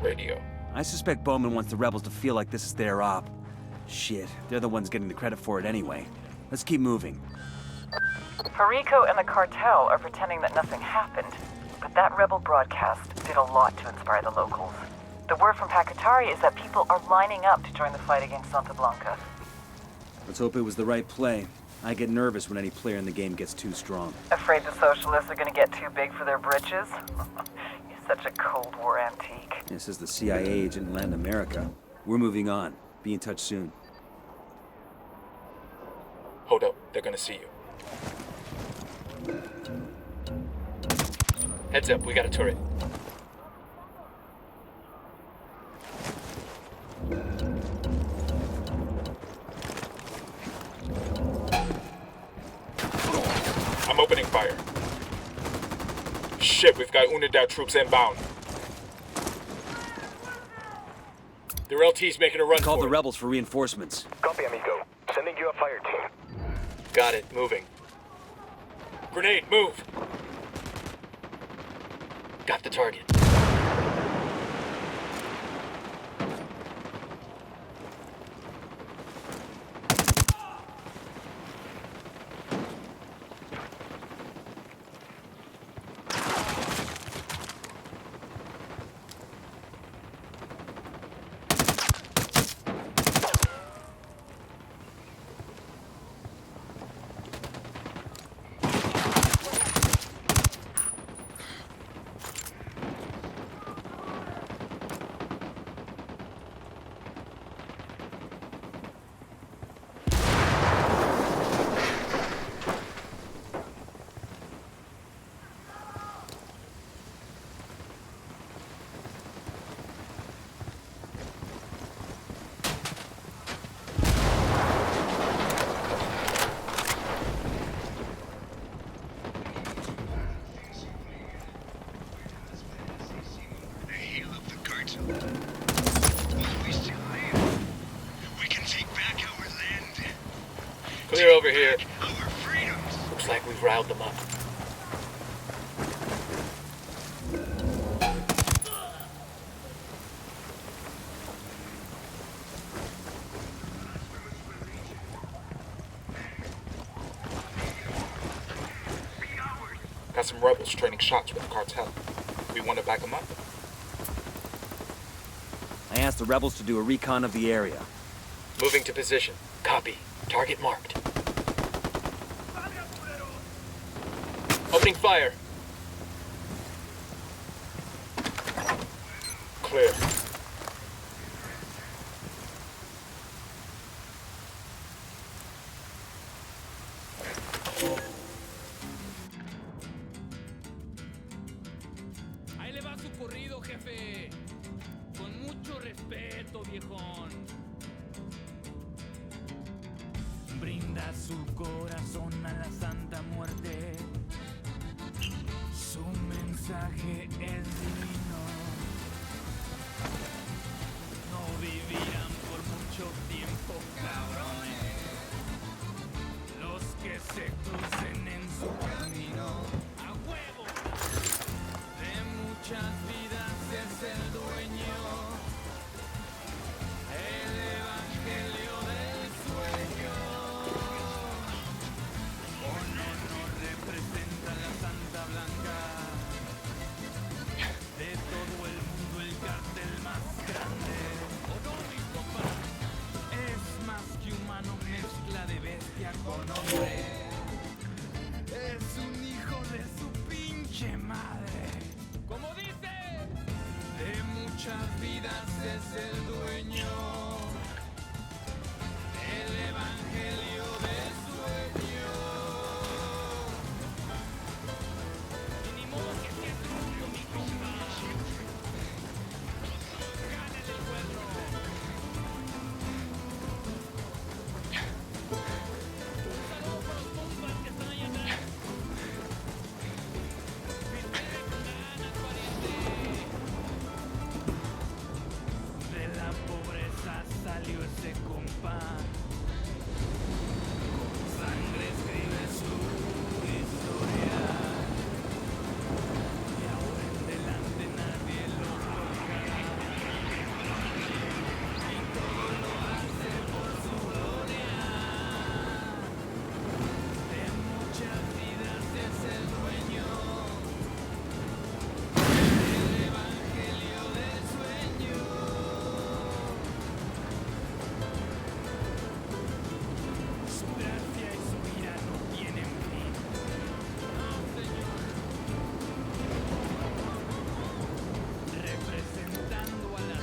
radio. I suspect Bowman wants the rebels to feel like this is their op. Shit, they're the ones getting the credit for it anyway. Let's keep moving. Perico and the cartel are pretending that nothing happened, but that rebel broadcast did a lot to inspire the locals. The word from Pacatari is that people are lining up to join the fight against Santa Blanca. Let's hope it was the right play. I get nervous when any player in the game gets too strong. Afraid the socialists are gonna get too big for their britches? You're such a Cold War antique. This is the CIA agent in Latin America. We're moving on. Be in touch soon. Hold up, they're gonna see you. Heads up, we got a turret. I'm opening fire. Shit, we've got Unidad troops inbound. Their LT's making a run for it. Call the rebels for reinforcements. Copy, amigo. Sending you a fire team. Got it, moving. Grenade, move! Got the target. Clear over here. Looks like we've riled them up. Got some rebels training shots with the cartel. We want to back them up. I asked the rebels to do a recon of the area. Moving to position. Copy. Target marked. Opening fire. Clear. Ahí le va su corrido, jefe. Con mucho respeto, viejón. Brinda su corazón a la Santa Muerte. Su mensaje es divino. No vivirán por mucho tiempo, cabrones. Los que se crucen en su camino. ¡A huevo! De muchas vidas es el dueño. El evangelio del sueño. Con honor representa la Santa Blanca. De todo el mundo el cartel más grande. ¿O no, mis compas? Es más que humano, mezcla de bestia con hombre. Es un hijo de su pinche madre. Como dice, de muchas vidas es el dueño. El evangelio del sueño. Y ni modo que sea tuyo, mi compa. Gánale el pueblo. Un saludo para los compas que están allá atrás. Viste con ganas, pariente. De la pobreza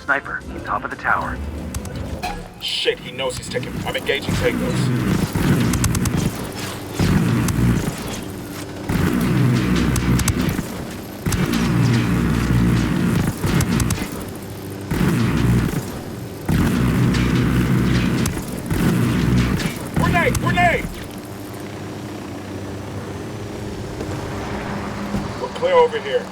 sniper, top of the tower. Shit, he knows he's taking. I'm engaging Tangos. Grenade! We're clear over here.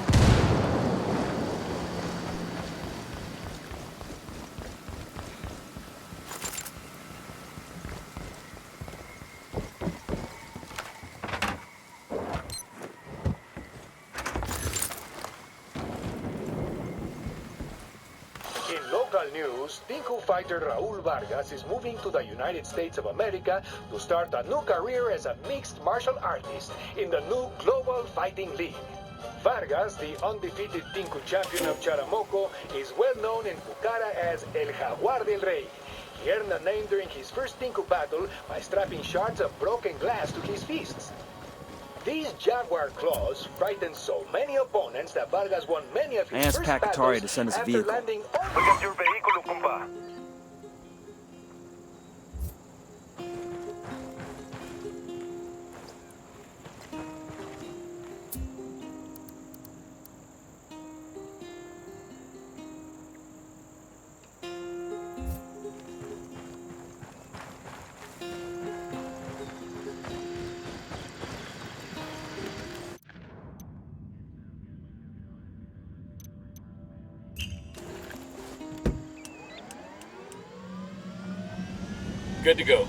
In local news, Tinku fighter Raul Vargas is moving to the United States of America to start a new career as a mixed martial artist in the new Global Fighting League. Vargas, the undefeated Tinku champion of Charamoco, is well known in Pucara as El Jaguar del Rey. He earned a name during his first Tinku battle by strapping shards of broken glass to his fists. These jaguar claws frightened so many opponents that Vargas won many of his asked first Pacatari battles to send us a after vehicle. landing Look at your vehicle, compa. Good to go.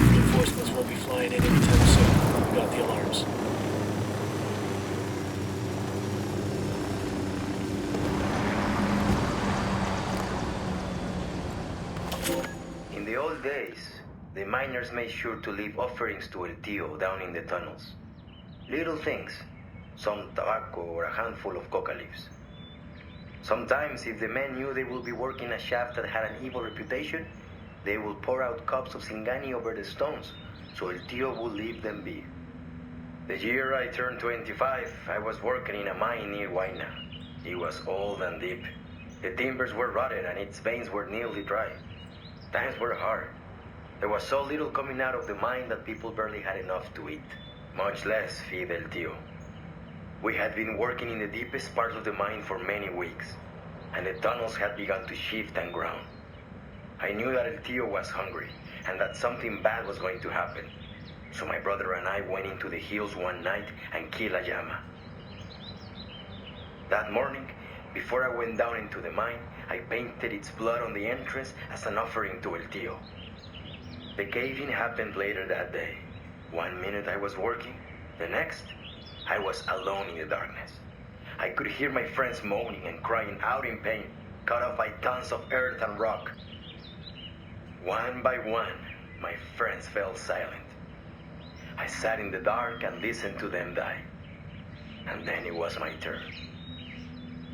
Reinforcements won't be flying in anytime soon. We got the alarms. In the old days, the miners made sure to leave offerings to El Tío down in the tunnels. Little things, some tobacco or a handful of coca leaves. Sometimes, if the men knew they would be working a shaft that had an evil reputation, they would pour out cups of Singani over the stones, so El Tío would leave them be. The year I turned 25, I was working in a mine near Huayna. It was old and deep. The timbers were rotted and its veins were nearly dry. Times were hard. There was so little coming out of the mine that people barely had enough to eat, much less feed El Tío. We had been working in the deepest parts of the mine for many weeks, and the tunnels had begun to shift and ground. I knew that El Tío was hungry, and that something bad was going to happen. So my brother and I went into the hills one night and killed a llama. That morning, before I went down into the mine, I painted its blood on the entrance as an offering to El Tío. The cave-in happened later that day. 1 minute I was working, the next, I was alone in the darkness. I could hear my friends moaning and crying out in pain, cut off by tons of earth and rock. One by one, my friends fell silent. I sat in the dark and listened to them die. And then it was my turn.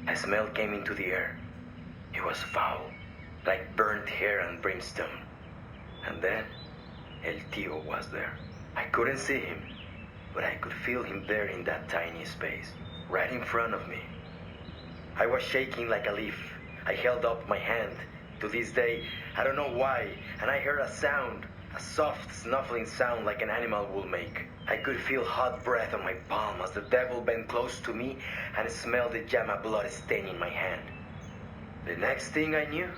A smell came into the air. It was foul, like burnt hair and brimstone. And then, El Tío was there. I couldn't see him, but I could feel him there in that tiny space, right in front of me. I was shaking like a leaf. I held up my hand. To this day, I don't know why, and I heard a sound, a soft, snuffling sound like an animal will make. I could feel hot breath on my palm as the devil bent close to me and smelled the llama blood staining my hand. The next thing I knew,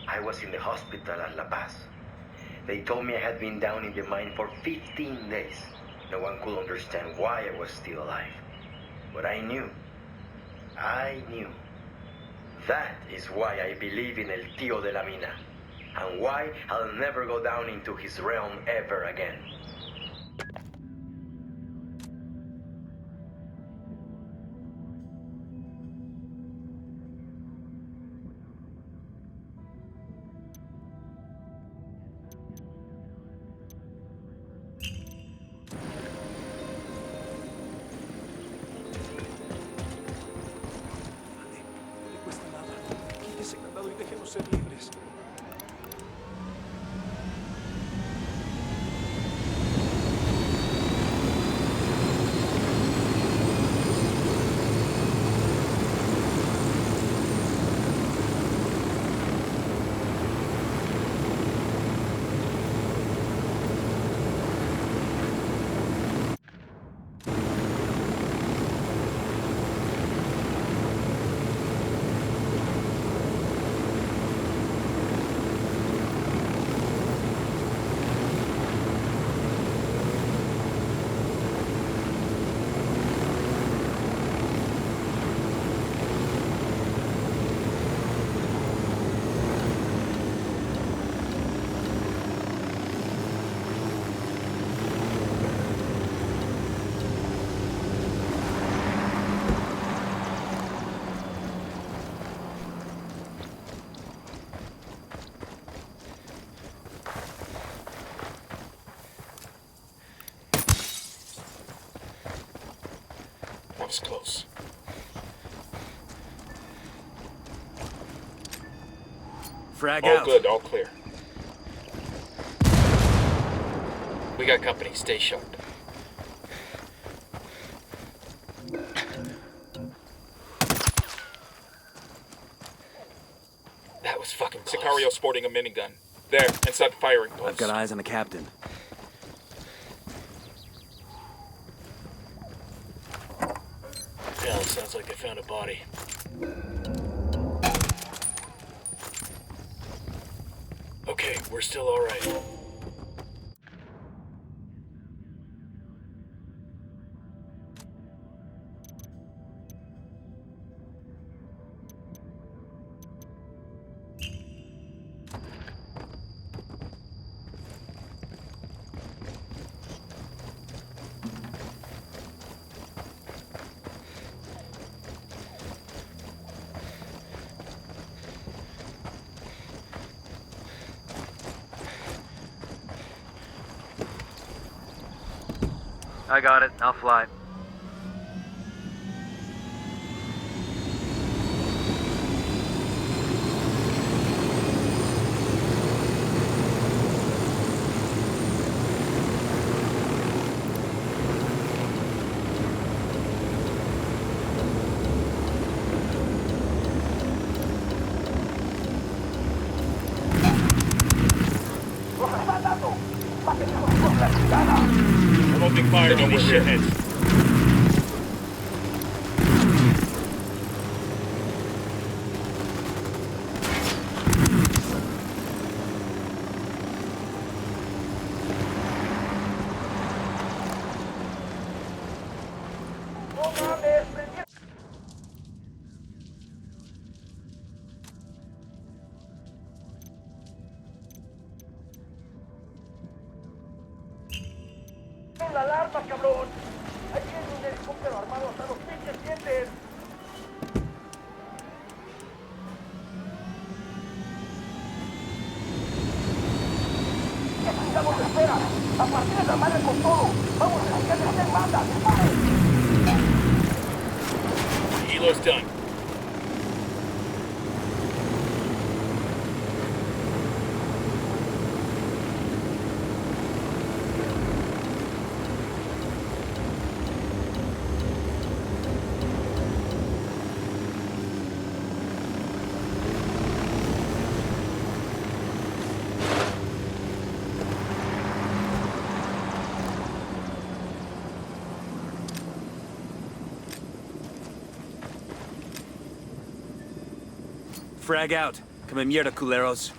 I was in the hospital at La Paz. They told me I had been down in the mine for 15 days. No one could understand why I was still alive. But I knew. That is why I believe in El Tío de la Mina, and why I'll never go down into his realm ever again. ser libres. That was close. Frag All out. good, all clear. We got company, stay sharp. That was fucking close. Sicario sporting a minigun. There, inside the firing post. I've got eyes on the captain. Yeah, it sounds like they found a body. Okay, we're still alright. I got it. I'll fly. I'm opening fire on these shitheads. ¡La alarma, cabrón! ¡Ahí viene un helicóptero armado hasta los pinches dientes! ¡Necesitamos espera! ¡A partir de la madre con todo! ¡Vamos a sacarle a hacer banda! Helo's done. Frag out. Come mierda, culeros.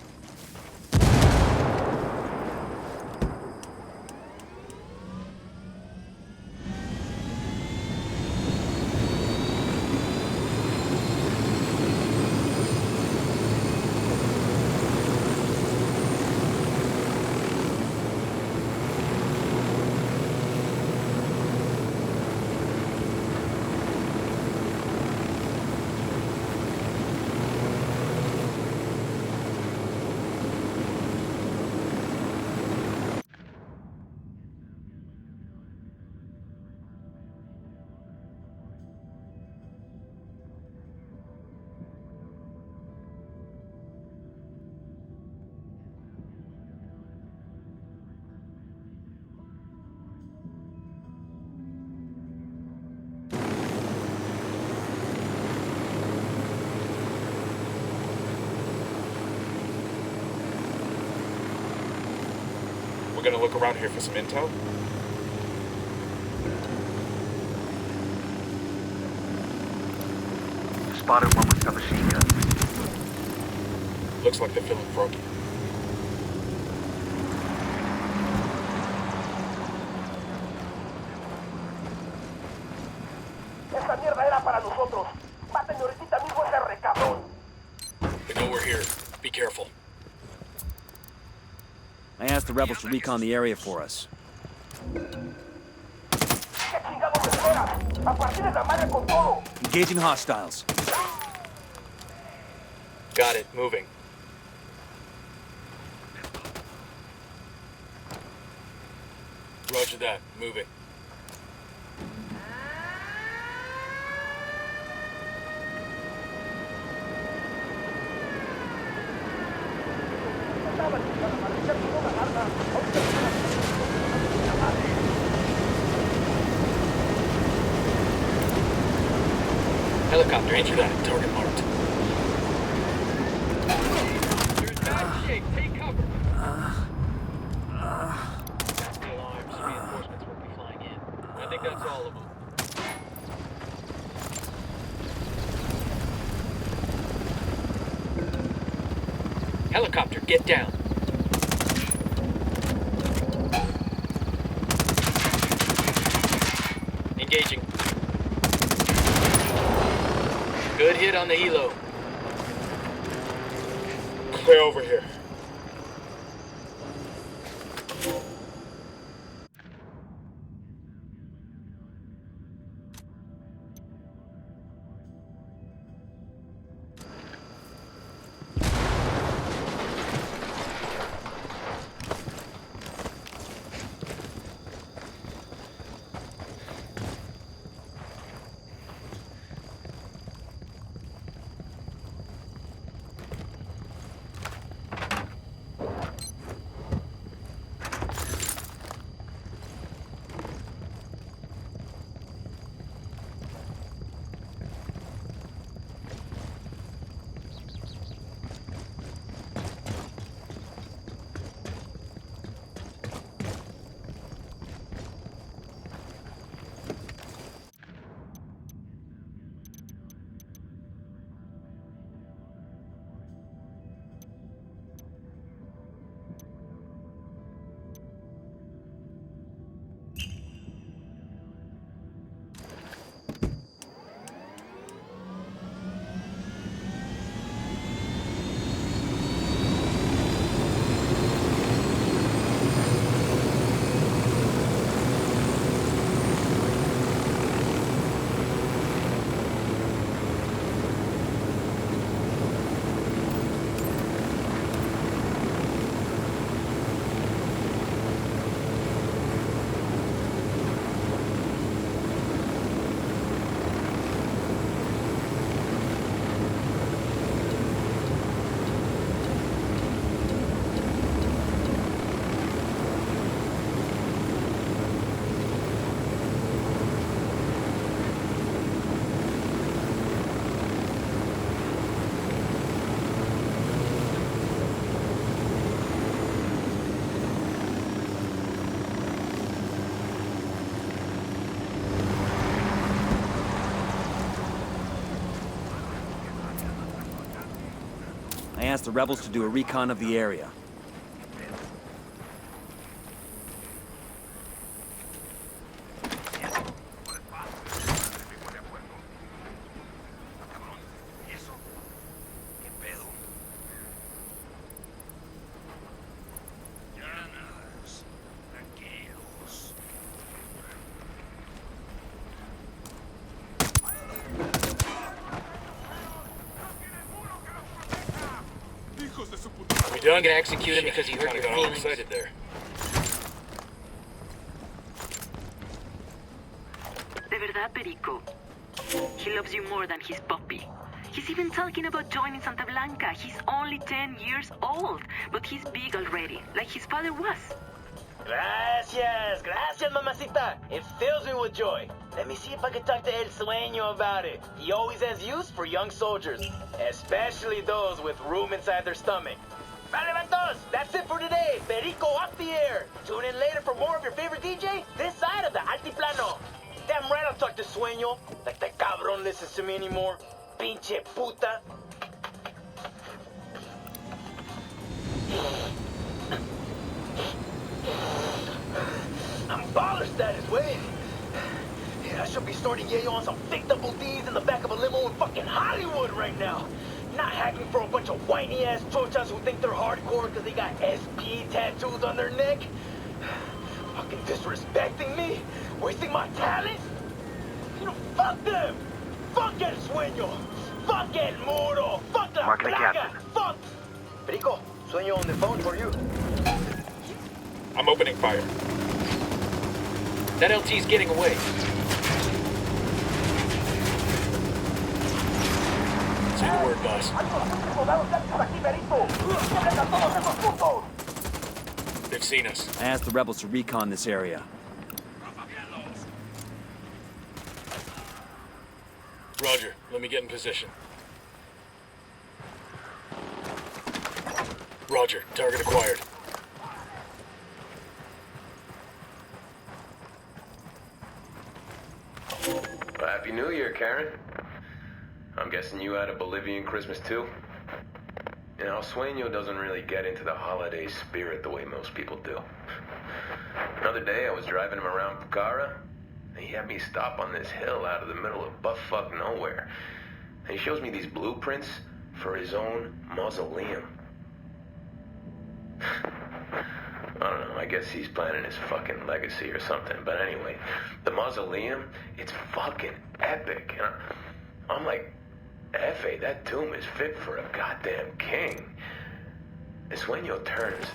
gonna look around here for some intel? Spotted one with submachine guns. Looks like they're feeling froggy. Esta mierda era para nosotros. Mátenme ahorita mismo ese recabrón. They know we're here. Be careful. I asked the rebels to recon the area for us. ¿Qué chingados esperas? A partir de la madre con todo. Engaging hostiles. Got it. Moving. Roger that. Moving. Helicopter, answer that. Target marked. You're in bad shape. Take cover. That's the alarms. Reinforcements will be flying in. I think that's all of them. Helicopter, get down. Engaging. Good hit on the helo. Clear over here. I asked the rebels to do a recon of the area. We done gonna execute him because he hurt your Got all feelings. excited there. De verdad, Perico. He loves you more than his puppy. He's even talking about joining Santa Blanca. He's only 10 years old, but he's big already, like his father was. Gracias, mamacita. It fills me with joy. Let me see if I can talk to El Sueño about it. He always has use for young soldiers, especially those with room inside their stomach. Vale, vatos, that's it for today. Perico off the the air. Tune in later for more of your favorite DJ this side of the Altiplano. Damn right I'll talk to Sueño. Like that cabrón listens to me anymore. Pinche puta. I'm baller status, way. Yeah, I should be starting yayo on some thick double D's in the back of a limo in fucking Hollywood right now. Not hacking for a bunch of whiny-ass chochas who think they're hardcore because they got SP tattoos on their neck. Fucking disrespecting me? Wasting my talent? You know, fuck them! Fuck El Sueño! Fuck El Muro! Fuck La Marking the Plaga! captain. Fuck! Perico, Sueño on the phone for you. I'm opening fire. That LT's getting away. Say the word, boss. They've seen us. I asked the rebels to recon this area. Roger, let me get in position. Roger, target acquired. Well, Happy New Year, Karen. I'm guessing you had a Bolivian Christmas too? You know, Sueño doesn't really get into the holiday spirit the way most people do. Another day, I was driving him around Pucara, and he had me stop on this hill out of the middle of butt-fuck nowhere. And he shows me these blueprints for his own mausoleum. I don't know, I guess he's planning his fucking legacy or something. But anyway, the mausoleum, it's fucking epic. And I'm like, F.A., that tomb is fit for a goddamn king. And Sueño turns.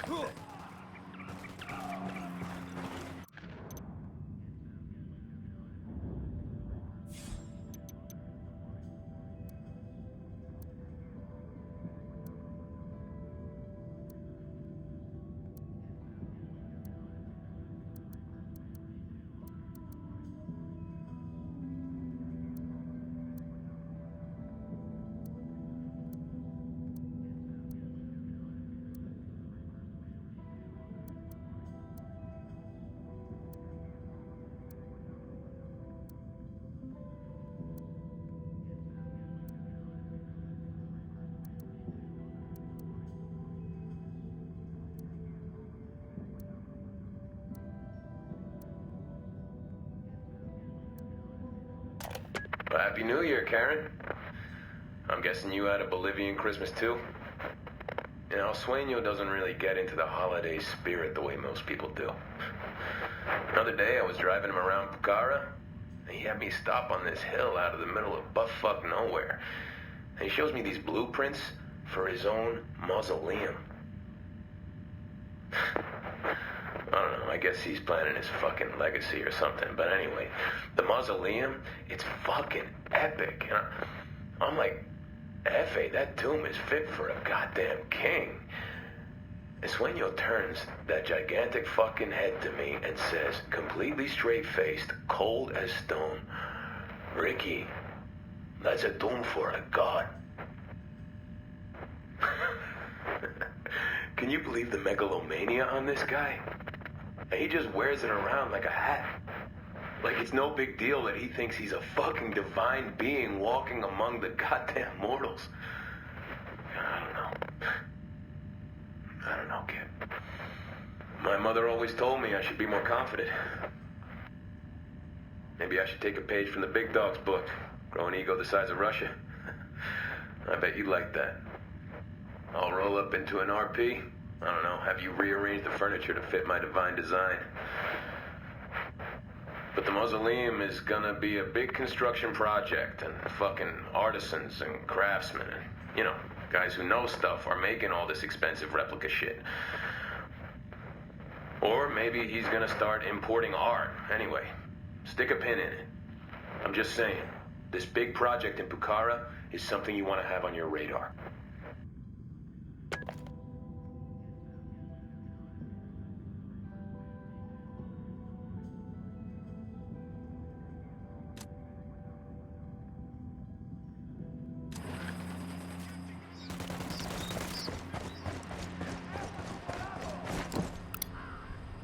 Well, Happy New Year, Karen. I'm guessing you had a Bolivian Christmas too? You know, Sueño doesn't really get into the holiday spirit the way most people do. Another day, I was driving him around Pucara, and he had me stop on this hill out of the middle of butt-fuck nowhere. And he shows me these blueprints for his own mausoleum. I don't know, I guess he's planning his fucking legacy or something. But anyway, the mausoleum, it's fucking epic. And I'm like, F.A., that tomb is fit for a goddamn king. And Sueño turns that gigantic fucking head to me and says, completely straight-faced, cold as stone, Ricky, that's a tomb for a god. Can you believe the megalomania on this guy? And he just wears it around like a hat. Like it's no big deal that he thinks he's a fucking divine being walking among the goddamn mortals. I don't know, kid. My mother always told me I should be more confident. Maybe I should take a page from the big dog's book. Grow an ego the size of Russia. I bet you'd like that. I'll roll up into an RP. I don't know, have you rearrange the furniture to fit my divine design. But the mausoleum is gonna be a big construction project, and fucking artisans and craftsmen and, you know, guys who know stuff are making all this expensive replica shit. Or maybe he's gonna start importing art. Anyway, stick a pin in it. I'm just saying, this big project in Pucara is something you want to have on your radar.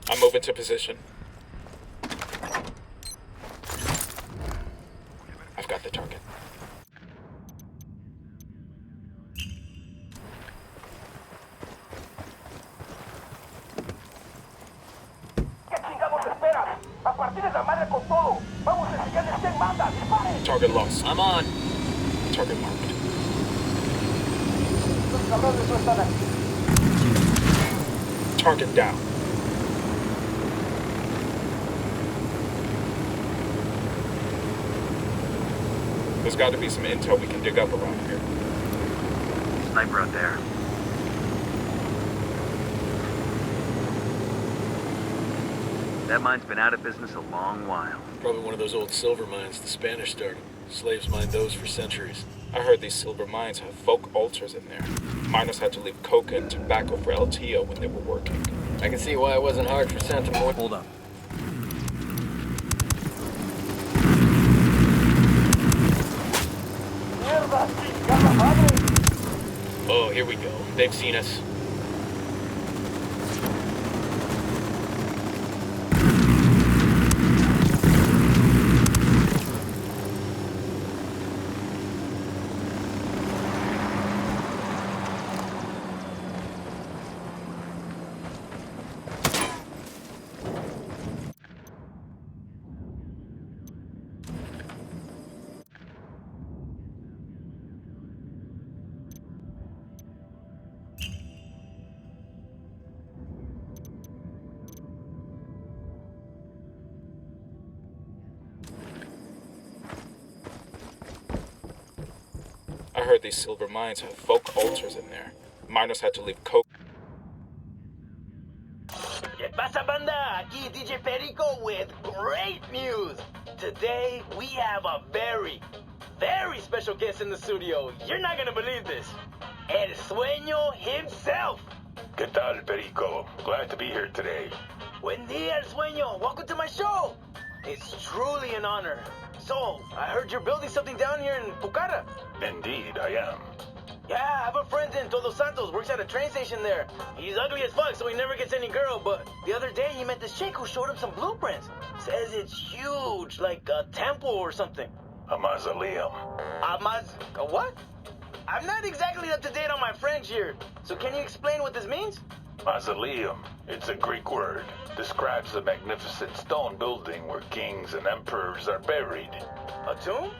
I'm moving to position. I've got the target. Target lost. I'm on. Target marked. Target down. There's got to be some intel we can dig up around here. Sniper out there. That mine's been out of business a long while. Probably one of those old silver mines the Spanish started. Slaves mined those for centuries. I heard these silver mines have folk altars in there. Miners had to leave coca and tobacco for LTO when they were working. I can see why it wasn't hard for Santa Muerte. Hold up. Oh, here we go. They've seen us. I heard these silver mines have folk altars in there. Miners had to leave coke. ¿Qué pasa, banda? Aquí DJ Perico with great news. Today, we have a very, very special guest in the studio. You're not gonna believe this. El Sueño himself. ¿Qué tal, Perico? Glad to be here today. Buen día, El Sueño. Welcome to my show. It's truly an honor. So, I heard you're building something down here in Pucara. Indeed, I am. Yeah, I have a friend in Todos Santos, works at a train station there. He's ugly as fuck, so he never gets any girl, but the other day he met this chick who showed him some blueprints. Says it's huge, like a temple or something. A mausoleum. A what? I'm not exactly up to date on my French here, so can you explain what this means? Mausoleum. It's a Greek word. Describes a magnificent stone building where kings and emperors are buried. A tomb?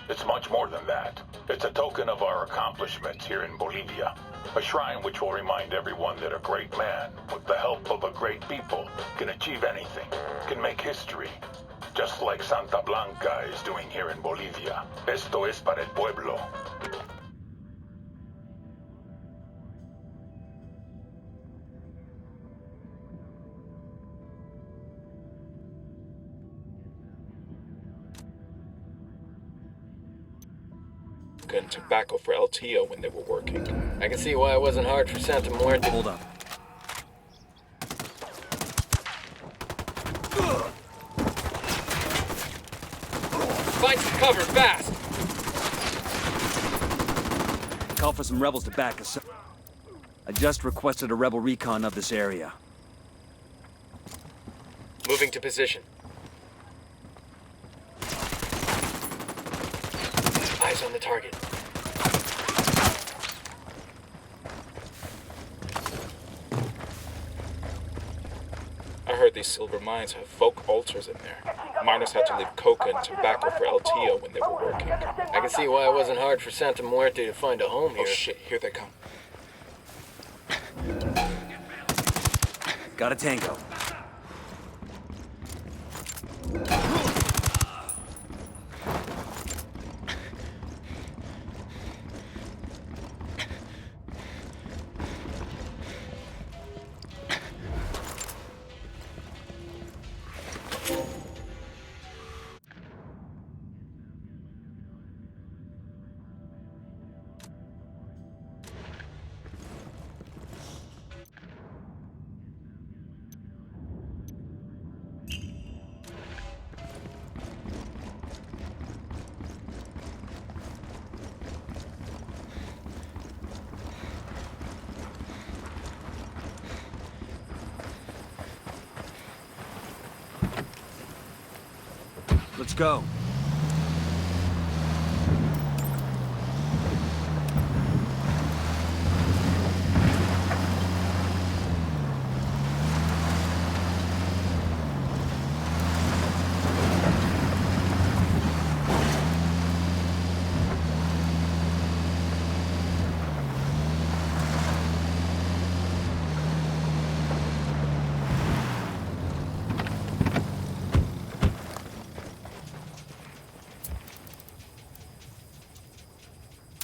It's much more than that. It's a token of our accomplishments here in Bolivia. A shrine which will remind everyone that a great man, with the help of a great people, can achieve anything, can make history. Just like Santa Blanca is doing here in Bolivia. Esto es para el pueblo. And tobacco for LTO when they were working. I can see why it wasn't hard for Santa Muerte. Hold up. Find some cover, fast! Call for some rebels to back us up. I just requested a rebel recon of this area. Moving to position. Eyes on the target. I heard these silver mines have folk altars in there. Miners had to leave coca and tobacco for LTO when they were working. I can see why it wasn't hard for Santa Muerte to find a home here. Oh shit, here they come. Got a tango. Let's go.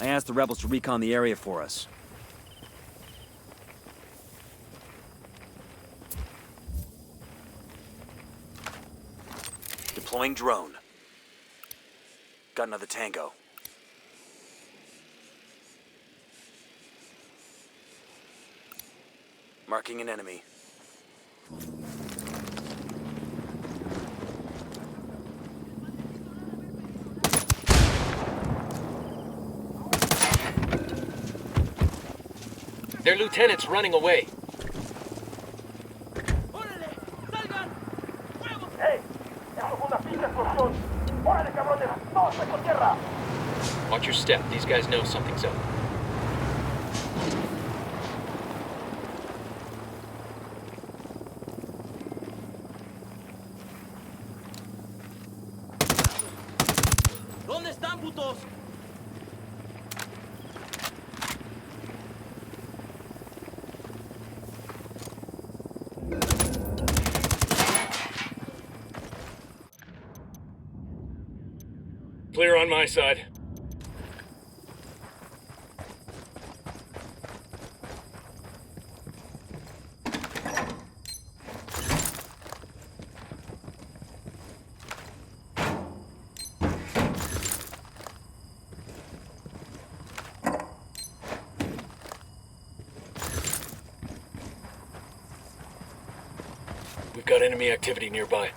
I asked the rebels to recon the area for us. Deploying drone. Got another tango. Marking an enemy. Their lieutenant's running away. Watch your step. These guys know something's up. ¿Dónde están, putos? Clear on my side. We've got enemy activity nearby.